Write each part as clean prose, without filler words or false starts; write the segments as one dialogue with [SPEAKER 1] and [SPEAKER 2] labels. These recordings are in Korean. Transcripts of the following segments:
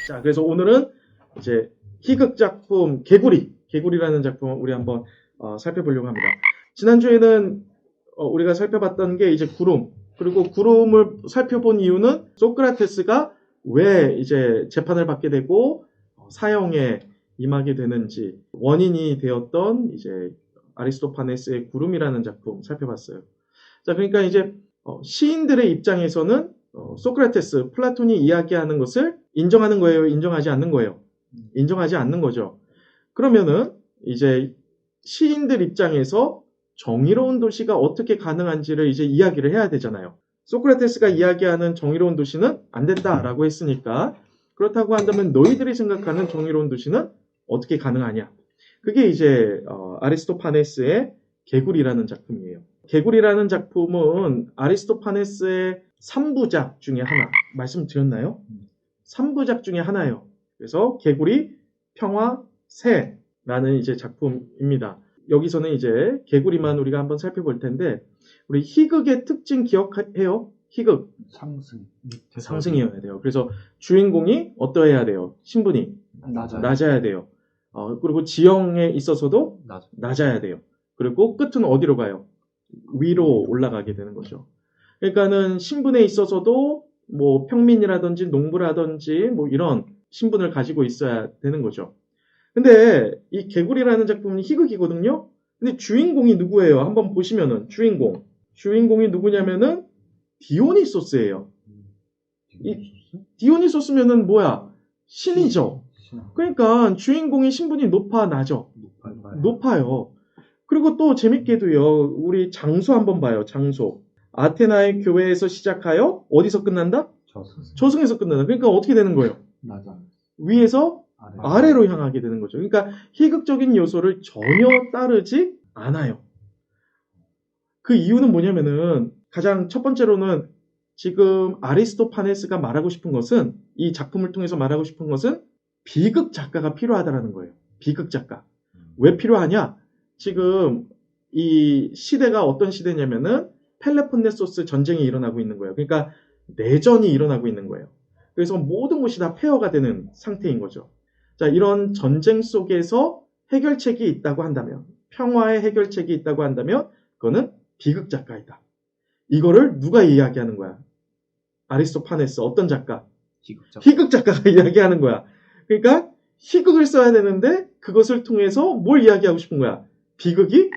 [SPEAKER 1] 자, 그래서 오늘은 이제 희극 작품 개구리라는 작품을 우리 한번 살펴보려고 합니다. 지난주에는 우리가 살펴봤던 게 이제 구름, 그리고 구름을 살펴본 이유는 소크라테스가 왜 이제 재판을 받게 되고 사형에 임하게 되는지 원인이 되었던 이제 아리스토파네스의 구름이라는 작품 살펴봤어요. 자, 그러니까 이제 시인들의 입장에서는 소크라테스, 플라톤이 이야기하는 것을 인정하는 거예요? 인정하지 않는 거예요? 인정하지 않는 거죠. 그러면은 이제 시인들 입장에서 정의로운 도시가 어떻게 가능한지를 이제 이야기를 해야 되잖아요. 소크라테스가 이야기하는 정의로운 도시는 안 된다라고 했으니까 그렇다고 한다면 너희들이 생각하는 정의로운 도시는 어떻게 가능하냐? 그게 이제 아리스토파네스의 개구리라는 작품이에요. 개구리라는 작품은 아리스토파네스의 3부작 중에 하나. 말씀드렸나요? 3부작 중에 하나예요. 그래서 개구리, 평화, 새라는 이제 작품입니다. 여기서는 이제 개구리만 우리가 한번 살펴볼 텐데 우리 희극의 특징 기억해요? 희극. 상승이어야 돼요. 그래서 주인공이 어떠해야 돼요? 신분이 낮아야 돼요. 그리고 지형에 있어서도 낮아야 돼요. 그리고 끝은 어디로 가요? 위로 올라가게 되는 거죠. 그러니까는 신분에 있어서도 뭐 평민이라든지 농부라든지 뭐 이런 신분을 가지고 있어야 되는 거죠. 근데 이 개구리라는 작품은 희극이거든요. 근데 주인공이 누구예요? 한번 보시면은 주인공이 누구냐면은 디오니소스예요. 디오니소스면은 뭐야? 신이죠. 그러니까 주인공의 신분이 높아요. 그리고 또 재밌게도요. 우리 장소 한번 봐요. 장소. 아테나의 교회에서 시작하여 어디서 끝난다? 저승에서 끝난다. 그러니까 어떻게 되는 거예요? 위에서 아래로 향하게 되는 거죠. 그러니까 희극적인 요소를 전혀 따르지 않아요. 그 이유는 뭐냐면은 가장 첫 번째로는 지금 아리스토파네스가 말하고 싶은 것은 이 작품을 통해서 말하고 싶은 것은 비극 작가가 필요하다라는 거예요. 비극 작가. 왜 필요하냐? 지금 이 시대가 어떤 시대냐면은 펠로폰네소스 전쟁이 일어나고 있는 거예요. 그러니까 내전이 일어나고 있는 거예요. 그래서 모든 것이 다 폐허가 되는 상태인 거죠. 자, 이런 전쟁 속에서 해결책이 있다고 한다면, 평화의 해결책이 있다고 한다면 그거는 비극 작가이다. 이거를 누가 이야기하는 거야? 아리스토파네스 어떤 작가? 희극 작가가 이야기하는 거야. 그러니까 희극을 써야 되는데 그것을 통해서 뭘 이야기하고 싶은 거야? 비극이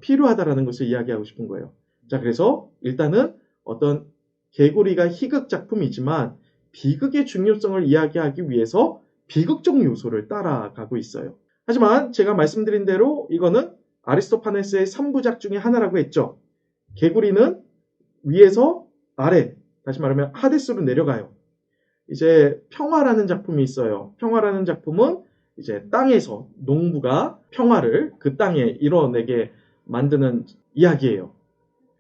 [SPEAKER 1] 필요하다라는 것을 이야기하고 싶은 거예요. 자, 그래서 일단은 어떤 개구리가 희극 작품이지만 비극의 중요성을 이야기하기 위해서 비극적 요소를 따라가고 있어요. 하지만 제가 말씀드린 대로 이거는 아리스토파네스의 3부작 중에 하나라고 했죠. 개구리는 위에서 아래, 다시 말하면 하데스로 내려가요. 이제 평화라는 작품이 있어요. 평화라는 작품은 이제 땅에서 농부가 평화를 그 땅에 이뤄내게 만드는 이야기예요.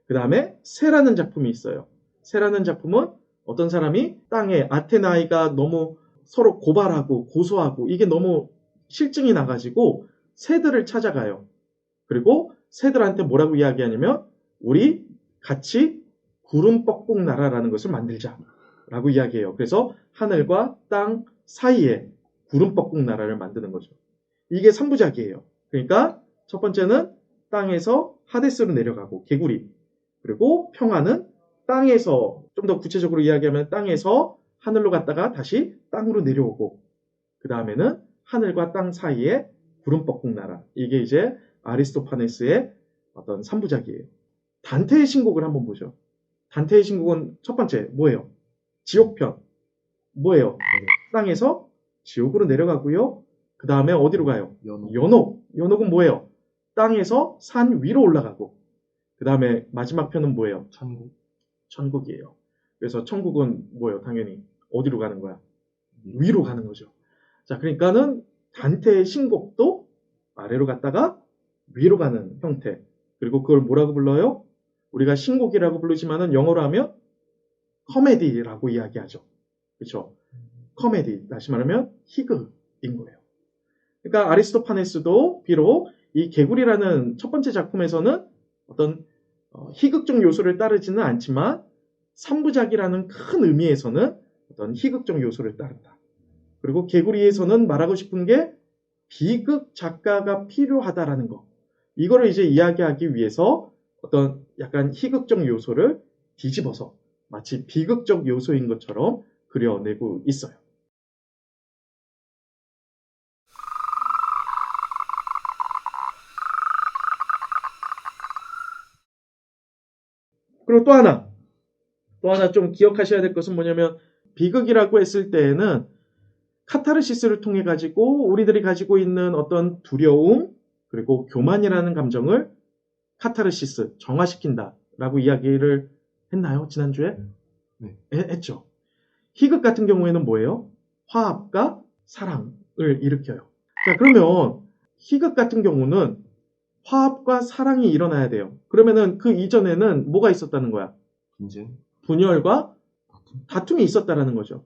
[SPEAKER 1] 그 다음에 새라는 작품이 있어요. 새라는 작품은 어떤 사람이 땅에 아테나이가 너무 서로 고발하고 고소하고 이게 너무 실증이 나가지고 새들을 찾아가요. 그리고 새들한테 뭐라고 이야기하냐면 우리 같이 구름 뻐꾹 나라라는 것을 만들자라고 이야기해요. 그래서 하늘과 땅 사이에 구름 뻐꾹 나라를 만드는 거죠. 이게 3부작이에요. 그러니까 첫 번째는 땅에서 하데스로 내려가고 개구리. 그리고 평화는 땅에서 좀 더 구체적으로 이야기하면 땅에서 하늘로 갔다가 다시 땅으로 내려오고 그 다음에는 하늘과 땅 사이에 구름 뻐꾹 나라. 이게 이제 아리스토파네스의 어떤 3부작이에요. 단테의 신곡을 한번 보죠. 단테의 신곡은 첫 번째 뭐예요? 지옥편. 뭐예요? 땅에서 지옥으로 내려가고요. 그 다음에 어디로 가요? 연옥. 연옥은 뭐예요? 땅에서 산 위로 올라가고 그 다음에 마지막 편은 뭐예요? 천국이에요. 그래서 천국은 뭐예요? 당연히 어디로 가는 거야? 위로 가는 거죠. 자, 그러니까는 단테의 신곡도 아래로 갔다가 위로 가는 형태. 그리고 그걸 뭐라고 불러요? 우리가 신곡이라고 부르지만은 영어로 하면 코미디라고 이야기하죠. 그렇죠? 코미디, 다시 말하면 희극인 거예요. 그러니까 아리스토파네스도 비록 이 개구리라는 첫 번째 작품에서는 어떤 희극적 요소를 따르지는 않지만 3부작이라는 큰 의미에서는 어떤 희극적 요소를 따른다. 그리고 개구리에서는 말하고 싶은 게 비극 작가가 필요하다라는 거. 이거를 이제 이야기하기 위해서 어떤 약간 희극적 요소를 뒤집어서 마치 비극적 요소인 것처럼 그려내고 있어요. 그리고 또 하나 좀 기억하셔야 될 것은 뭐냐면 비극이라고 했을 때에는 카타르시스를 통해 가지고 우리들이 가지고 있는 어떤 두려움 그리고 교만이라는 감정을 카타르시스 정화시킨다라고 이야기를 했나요? 지난주에?
[SPEAKER 2] 네.
[SPEAKER 1] 했죠. 희극 같은 경우에는 뭐예요? 화합과 사랑을 일으켜요. 자, 그러면 희극 같은 경우는 화합과 사랑이 일어나야 돼요. 그러면은 그 이전에는 뭐가 있었다는 거야? 분열과 다툼이 있었다라는 거죠.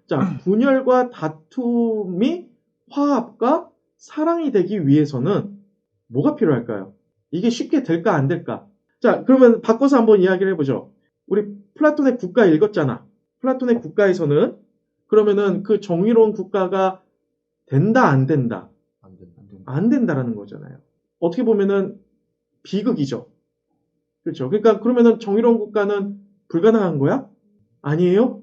[SPEAKER 1] 자, 분열과 다툼이 화합과 사랑이 되기 위해서는 뭐가 필요할까요? 이게 쉽게 될까 안 될까? 자, 그러면 바꿔서 한번 이야기를 해보죠. 우리 플라톤의 국가 읽었잖아. 플라톤의 국가에서는 그러면은 그 정의로운 국가가 된다 안 된다? 안 된다라는 거잖아요. 어떻게 보면은 비극이죠. 그렇죠. 그러니까 그러면은 정의로운 국가는 불가능한 거야? 아니에요?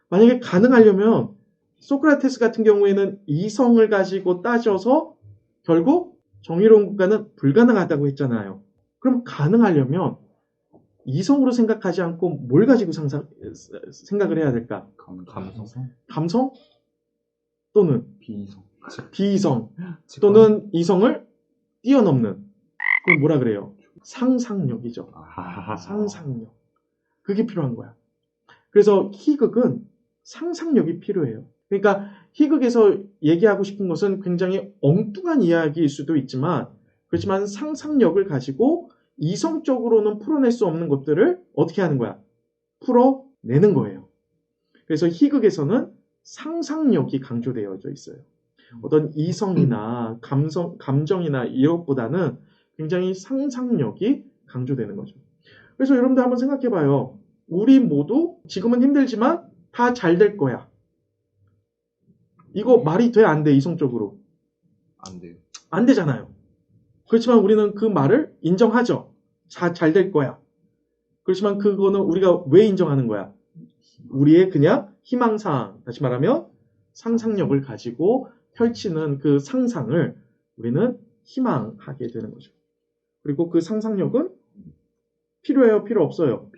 [SPEAKER 1] 만약에 가능하려면 소크라테스 같은 경우에는 이성을 가지고 따져서 결국 정의로운 국가는 불가능하다고 했잖아요. 그럼 가능하려면 이성으로 생각하지 않고 뭘 가지고 생각을 해야 될까? 감성? 또는 비이성 또는 이성을 뛰어넘는 그걸 뭐라 그래요? 상상력이죠. 상상력. 그게 필요한 거야. 그래서 희극은 상상력이 필요해요. 그러니까 희극에서 얘기하고 싶은 것은 굉장히 엉뚱한 이야기일 수도 있지만 그렇지만 상상력을 가지고 이성적으로는 풀어낼 수 없는 것들을 어떻게 하는 거야? 풀어내는 거예요. 그래서 희극에서는 상상력이 강조되어져 있어요. 어떤 이성이나 감정이나 이것보다는 굉장히 상상력이 강조되는 거죠. 그래서 여러분들 한번 생각해봐요. 우리 모두 지금은 힘들지만 다 잘 될 거야. 이거 말이 돼? 안 돼? 이성적으로?
[SPEAKER 2] 안 돼요.
[SPEAKER 1] 안 되잖아요. 그렇지만 우리는 그 말을 인정하죠. 잘 될 거야. 그렇지만 그거는 우리가 왜 인정하는 거야? 우리의 그냥 희망사항, 다시 말하면 상상력을 가지고 펼치는 그 상상을 우리는 희망하게 되는 거죠. 그리고 그 상상력은 필요해요? 필요 없어요?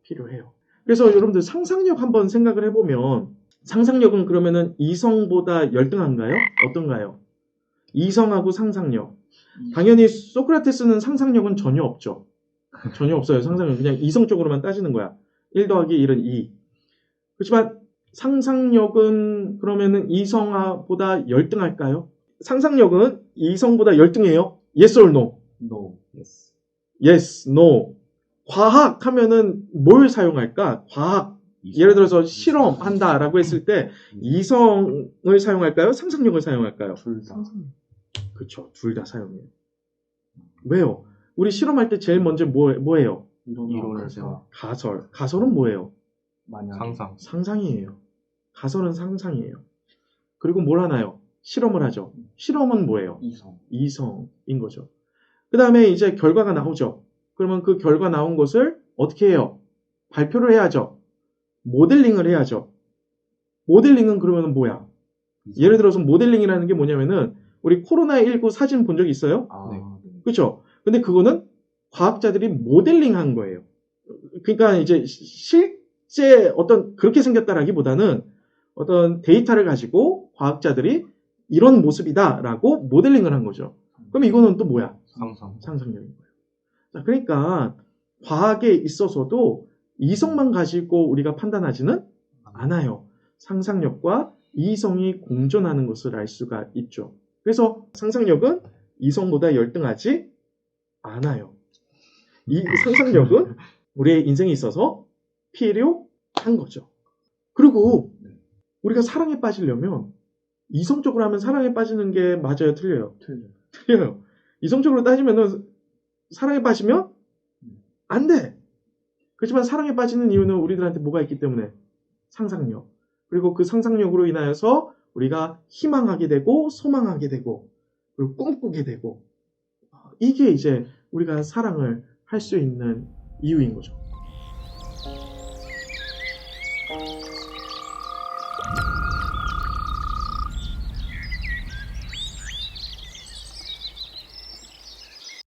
[SPEAKER 1] 필요해요. 그래서 여러분들 상상력 한번 생각을 해보면 상상력은 그러면은 이성보다 열등한가요? 어떤가요? 이성하고 상상력. 당연히 소크라테스는 상상력은 전혀 없죠. 전혀 없어요. 상상력은 그냥 이성적으로만 따지는 거야. 1 더하기 1은 2. 그렇지만 상상력은 그러면은 이성보다 열등할까요? 상상력은 이성보다 열등해요? Yes or no?
[SPEAKER 2] No. Yes.
[SPEAKER 1] Yes, no. 과학 하면은 뭘 사용할까? 과학. 예를 들어서 실험한다라고 했을 때 이성을 사용할까요? 상상력을 사용할까요?
[SPEAKER 2] 둘 다.
[SPEAKER 1] 그렇죠. 둘 다 사용해요. 왜요? 우리 실험할 때 제일 먼저 뭐예요?
[SPEAKER 2] 이론을 세워.
[SPEAKER 1] 가설은 뭐예요?
[SPEAKER 2] 상상이에요.
[SPEAKER 1] 가설은 상상이에요. 그리고 뭘 하나요? 실험을 하죠. 실험은 뭐예요? 이성인 거죠. 그 다음에 이제 결과가 나오죠. 그러면 그 결과 나온 것을 어떻게 해요? 발표를 해야죠. 모델링을 해야죠. 모델링은 그러면 뭐야? 예를 들어서 모델링이라는 게 뭐냐면은 우리 코로나19 사진 본 적 있어요?
[SPEAKER 2] 네.
[SPEAKER 1] 그렇죠? 근데 그거는 과학자들이 모델링한 거예요. 그러니까 이제 실제 어떤 그렇게 생겼다라기보다는 어떤 데이터를 가지고 과학자들이 이런 모습이다라고 모델링을 한 거죠. 그럼 이거는 또 뭐야? 상상력인 거예요. 자, 그러니까 과학에 있어서도 이성만 가지고 우리가 판단하지는 않아요. 상상력과 이성이 공존하는 것을 알 수가 있죠. 그래서 상상력은 이성보다 열등하지 않아요. 이 상상력은 우리의 인생에 있어서 필요한 거죠. 그리고 우리가 사랑에 빠지려면 이성적으로 하면 사랑에 빠지는 게 맞아요? 틀려요? 틀려요. 이성적으로 따지면 사랑에 빠지면 안 돼. 그렇지만 사랑에 빠지는 이유는 우리들한테 뭐가 있기 때문에? 상상력. 그리고 그 상상력으로 인하여서 우리가 희망하게 되고 소망하게 되고 그리고 꿈꾸게 되고 이게 이제 우리가 사랑을 할 수 있는 이유인 거죠.